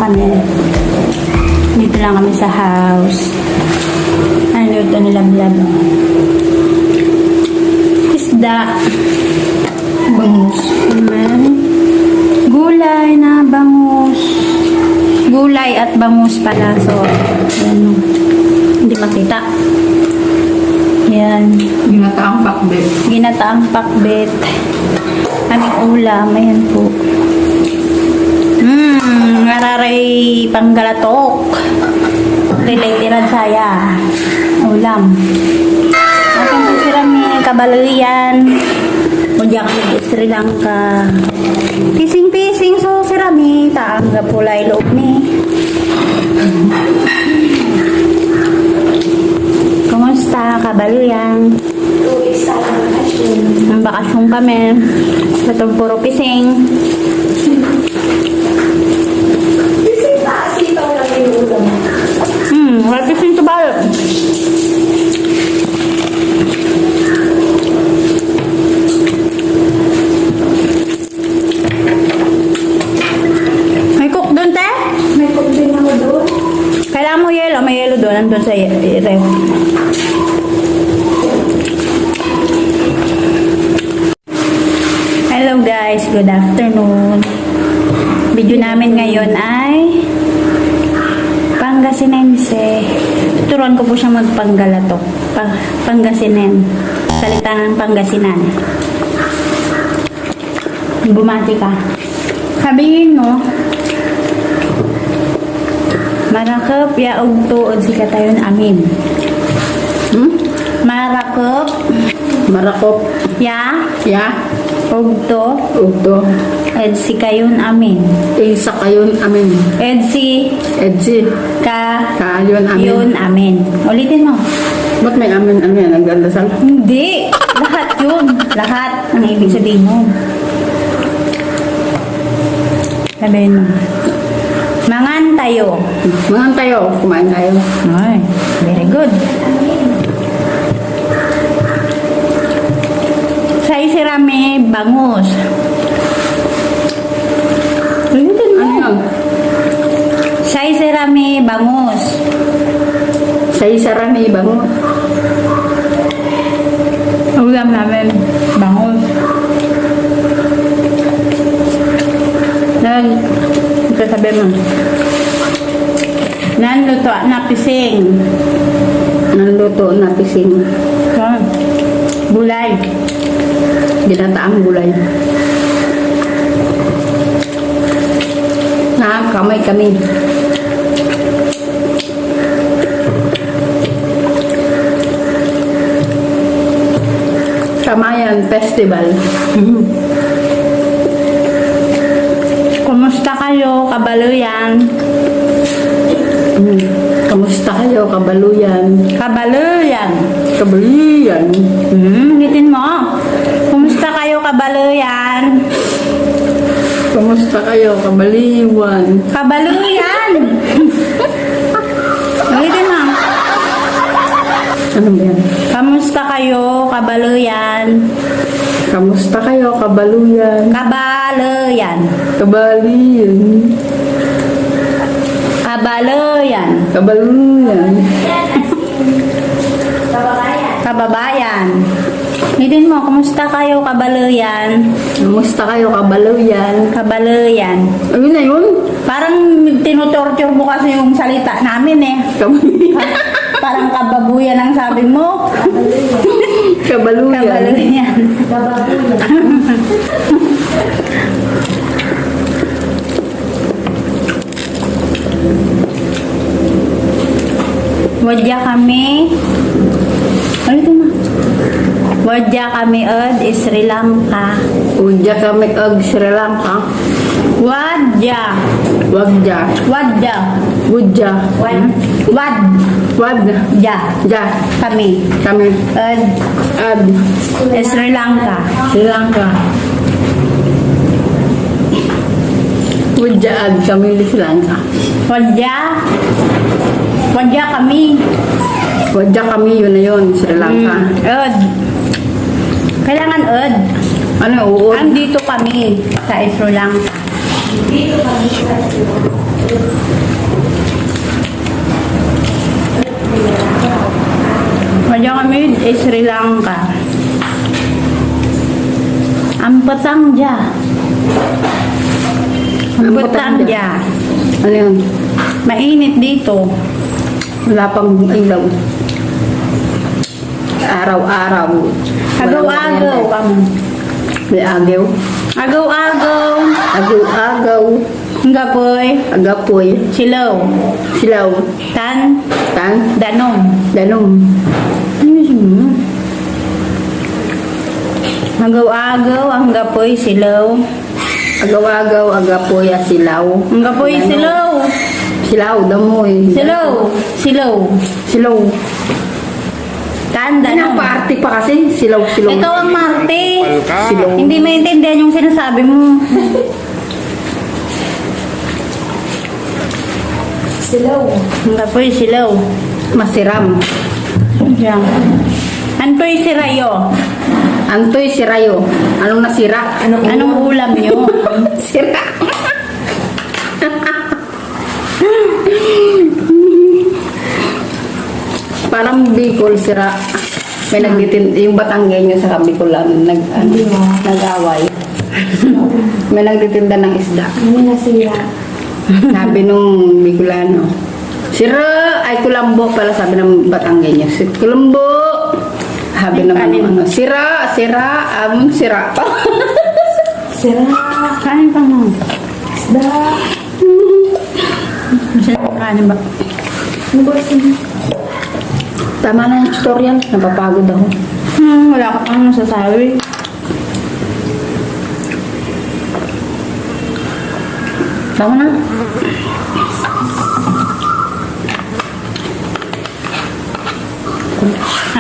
kami. Dito lang kami sa house. Ano ito nila blab? Isda. Bangus. Amen. Gulay na bangus. Gulay at bangus pala. So, yan. Hindi makita. Yan. Ginataang pakbet. Ginataang pakbet. Aming ulam. Ayan po. Nararay panggalatok. Related saya. Ulam. Akan sa sirami kabaluyan. Mudya kami di Sri Lanka. Pising-pising so sirami. Taangga pulay loob ni. Kumusta kabaluyan? 2 weeks na lang bakasyon. Ang bakasyon kami. Sa itong puro pising. Kasi sitaw lang yung ulam. Wala pising to ba? May cook doon, te? May cook din ako doon. Kailangan mo yelo. May yelo doon. Nandun sa ref. Hello guys. Good afternoon. Video namin ngayon ay Pangasinense. Tuturuan ko po siya magpanggalatok. Pangasinen. Salita ng Pangasinan. Bumati ka. Sabihin mo, marakap ya og tuod si katayon amin. Marakap Marakop. ya Ya. og to Ugto. ed si kayon amin. Isa kayon amin. Ed si Edsi. ka Kayon amin. yun amin. Ulitin mo. Ba't may amin ano yan? Nagdadasal? Hindi. Lahat yun. Lahat ang ibig sabihin mo. Sabihin mo. Mangan tayo. Mangan tayo. Kumain tayo. Ay, very good. Sa isirami, bangus. Ulitin mo. Ano yun? Sa isirami, bangus. Sa isarami bango. Ulam namin, bangus. Ito sabi mo. Nanluto na pising. Nanluto na pising. Yan. Gulay. Ginataang gulay. Kamay kami. Kamayan Festival. Kumusta kayo, kabaluyan? Kamusta kayo, kabaluyan? Kabaluyan. Kabaluyan. Hitin mo. Kumusta kayo, kabaluyan? Kamusta kayo, kabaliwan? Kabaluyan. Hitin mo. Ano ba yan? Kamusta kayo, kabaluyan? Kamusta kayo, kabaluyan? Kabaluyan. Kabaliyan. Kabaluyan. Kabaluyan. Kababayan. Hitin mo, kumusta kayo, kabaluyan? Kamusta kayo, kabaluyan? Kabaluyan. Ayun na yun. Parang tinutorture mo kasi yung salita namin eh. Kabaluyan. Parang kababuyan ang sabi mo. Kabaluyan. Kabaluyan. Wadya kami. Ano ito na? Wadya kami od Sri Lanka. Udya kami og Sri Lanka. Wadya. Wagja. Wadya. Budja. Wadya. Wad. Ja. Kami. Kami. Od Ad. Sri Lanka. Sri Lanka. Udja ad kami di Sri Lanka. Wadya. Wadya kami. Wadya kami yun na yun, Sri Lanka. Od. Kailangan od. Ano uod? Andito kami sa Sri Lanka. Dito kami sa Medyo kami Sri Lanka. Ampatangja. Ampatangja. Ano yun? Mainit dito. Wala pang ilaw. Araw-araw. Agaw-agaw kamo. May agaw. Agaw-agaw. Agaw-agaw. Ngapoy. Agapoy. Silaw. Silaw. Tan. Tan. Danom. Danom. Ano yun? Agaw-agaw. Ang gapoy. Silaw. Agaw-agaw. Agapoy. Silaw. Ang gapoy. Silaw. Silaw. Damoy. Silaw. Silaw. Silaw. Tan. Ano Danom. party pa kasi? Silaw. Silaw. Ikaw ang Marte. Silaw. Hindi maintindihan yung sinasabi mo. Silaw. Ang gapoy. Silaw. Masiram. Diyan. Antoy sirayo. Antoy sirayo. Anong nasira? Anong ulam nyo? Sira. Parang Bicol sira. May yung Batanggenyo sa Bicolan nag-away. May nagtitinda ng isda. Ano nasira? Sabi nung Bicolano, sira ay kulambo pala sabi ng Batanggenyo. Si kulambo. Sabi naman ano, sira, amon sira pa. Sira. Kanin pa mo. Isda. Kanin ba? Ano ba sila? Tama na yung tutorial. Napapagod ako. Wala ka pang nasasabi. Tama na.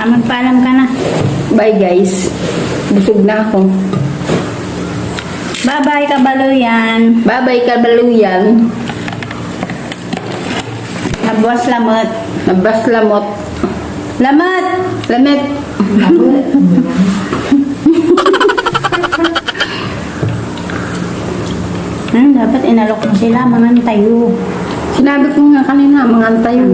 Magpaalam ka na. Bye guys. Busog na ako. Bye-bye, kabaluyan. Bye-bye kabaluyan. Nabwas lamot. Nabas lamot. Lamot! Lamit. Dapat inalok mo sila, mga tayo. Sinabi ko nga kanina, mga tayo.